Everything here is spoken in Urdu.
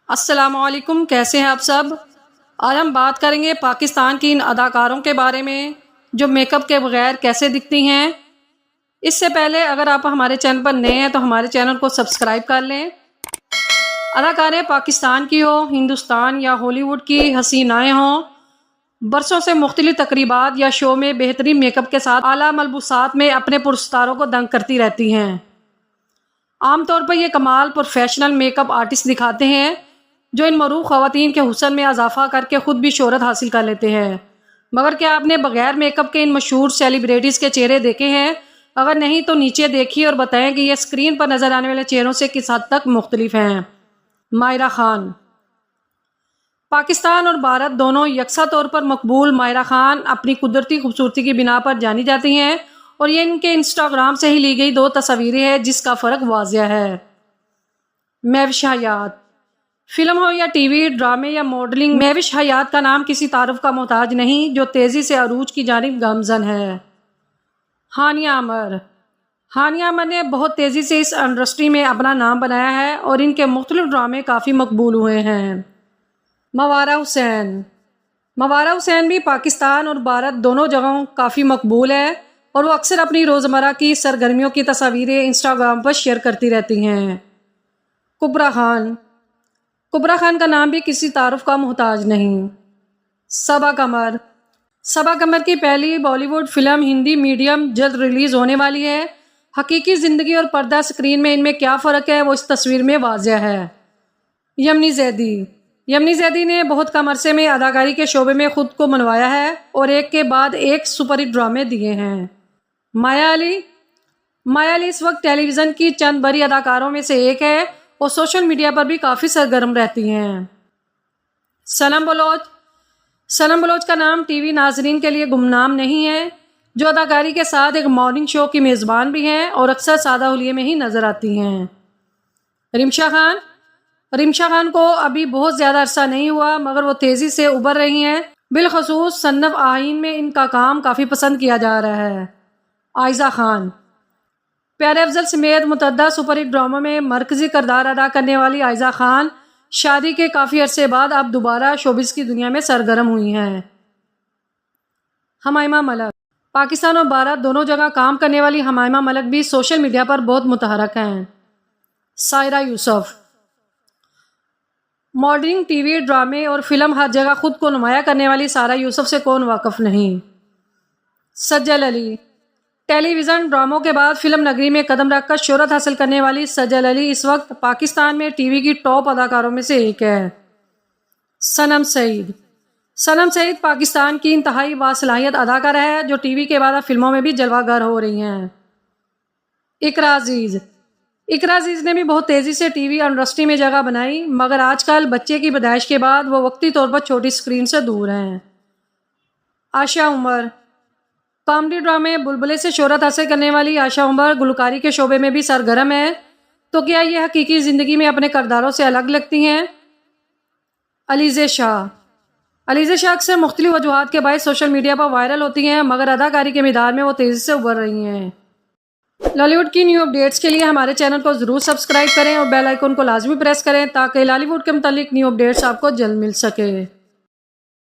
السلام علیکم، کیسے ہیں آپ سب؟ آج ہم بات کریں گے پاکستان کی ان اداکاروں کے بارے میں جو میک اپ کے بغیر کیسے دکھتی ہیں۔ اس سے پہلے اگر آپ ہمارے چینل پر نئے ہیں تو ہمارے چینل کو سبسکرائب کر لیں۔ اداکاریں پاکستان کی ہوں، ہندوستان یا ہالی ووڈ کی حسینائیں ہوں، برسوں سے مختلف تقریبات یا شو میں بہترین میک اپ کے ساتھ اعلیٰ ملبوسات میں اپنے پرستاروں کو دنگ کرتی رہتی ہیں۔ عام طور پر یہ کمال پروفیشنل میک اپ آرٹسٹ دکھاتے ہیں جو ان معروف خواتین کے حسن میں اضافہ کر کے خود بھی شہرت حاصل کر لیتے ہیں۔ مگر کیا آپ نے بغیر میک اپ کے ان مشہور سیلیبریٹیز کے چہرے دیکھے ہیں؟ اگر نہیں تو نیچے دیکھیے اور بتائیں کہ یہ اسکرین پر نظر آنے والے چہروں سے کس حد تک مختلف ہیں۔ ماہرہ خان۔ پاکستان اور بھارت دونوں یکساں طور پر مقبول ماہرہ خان اپنی قدرتی خوبصورتی کی بنا پر جانی جاتی ہیں، اور یہ ان کے انسٹاگرام سے ہی لی گئی 2 تصاویریں ہیں جس کا فرق واضح ہے۔ مہوش حیات۔ فلم ہو یا ٹی وی، ڈرامے یا ماڈلنگ، مہوش حیات کا نام کسی تعارف کا محتاج نہیں، جو تیزی سے عروج کی جانب گامزن ہے۔ ہانیہ عامر۔ ہانیہ عامر نے بہت تیزی سے اس انڈسٹری میں اپنا نام بنایا ہے اور ان کے مختلف ڈرامے کافی مقبول ہوئے ہیں۔ موارا حسین۔ موارا حسین بھی پاکستان اور بھارت دونوں جگہوں کافی مقبول ہے اور وہ اکثر اپنی روزمرہ کی سرگرمیوں کی تصاویریں انسٹاگرام پر شیئر کرتی رہتی ہیں۔ کبرا خان۔ کبرا خان کا نام بھی کسی تعارف کا محتاج نہیں۔ صبا قمر۔ صبا قمر کی پہلی بالی ووڈ فلم ہندی میڈیم جلد ریلیز ہونے والی ہے۔ حقیقی زندگی اور پردہ اسکرین میں ان میں کیا فرق ہے وہ اس تصویر میں واضح ہے۔ یمنی زیدی۔ یمنی زیدی نے بہت کم عرصے میں اداکاری کے شعبے میں خود کو منوایا ہے اور ایک کے بعد ایک سپر ہٹ ڈرامے دیے ہیں۔ مایا علی۔ مایا علی اس وقت ٹیلی ویژن کی چند بڑی اداکاروں میں سے ایک ہے اور سوشل میڈیا پر بھی کافی سرگرم رہتی ہیں۔ سنم بلوچ۔ سنم بلوچ کا نام ٹی وی ناظرین کے لیے گمنام نہیں ہے، جو اداکاری کے ساتھ ایک مارننگ شو کی میزبان بھی ہیں اور اکثر سادہ حلیے میں ہی نظر آتی ہیں۔ رمشا خان۔ رمشا خان کو ابھی بہت زیادہ عرصہ نہیں ہوا مگر وہ تیزی سے ابھر رہی ہیں، بالخصوص صنف آئین میں ان کا کام کافی پسند کیا جا رہا ہے۔ عائزہ خان۔ پیارے افضل سمیت متعدد سپر ہٹ ڈراموں میں مرکزی کردار ادا کرنے والی عائزہ خان شادی کے کافی عرصے بعد اب دوبارہ شوبز کی دنیا میں سرگرم ہوئی ہیں۔ حمائمہ ملک۔ پاکستان اور بھارت دونوں جگہ کام کرنے والی حمائمہ ملک بھی سوشل میڈیا پر بہت متحرک ہیں۔ سائرہ یوسف۔ ماڈلنگ، ٹی وی، ڈرامے اور فلم ہر جگہ خود کو نمایاں کرنے والی سائرہ یوسف سے کون واقف نہیں۔ سجل علی۔ ٹیلی ویژن ڈراموں کے بعد فلم نگری میں قدم رکھ کر شہرت حاصل کرنے والی سجل علی اس وقت پاکستان میں ٹی وی کی ٹاپ اداکاروں میں سے ایک ہے۔ سنم سعید۔ سنم سعید پاکستان کی انتہائی باصلاحیت اداکارہ ہے جو ٹی وی کے بعد فلموں میں بھی جلوہ گر ہو رہی ہیں۔ اقرا عزیز۔ اقرا عزیز نے بھی بہت تیزی سے ٹی وی انڈسٹری میں جگہ بنائی مگر آج کل بچے کی پیدائش کے بعد وہ وقتی طور پر چھوٹی اسکرین سے دور ہیں۔ عائشہ عمر۔ کامیڈی ڈرامے بلبلے سے شہرت حاصل کرنے والی عائشہ عمر گلوکاری کے شعبے میں بھی سرگرم ہے، تو کیا یہ حقیقی زندگی میں اپنے کرداروں سے الگ لگتی ہیں؟ علیزہ شاہ۔ علیزہ شاہ اکثر مختلف وجوہات کے باعث سوشل میڈیا پر وائرل ہوتی ہیں مگر اداکاری کے میدان میں وہ تیزی سے ابھر رہی ہیں۔ لالی ووڈ کی نیو اپڈیٹس کے لیے ہمارے چینل کو ضرور سبسکرائب کریں اور بیل آئیکن کو لازمی پریس کریں تاکہ لالی ووڈ کے متعلق نیو اپڈیٹس آپ کو جلد مل سکے۔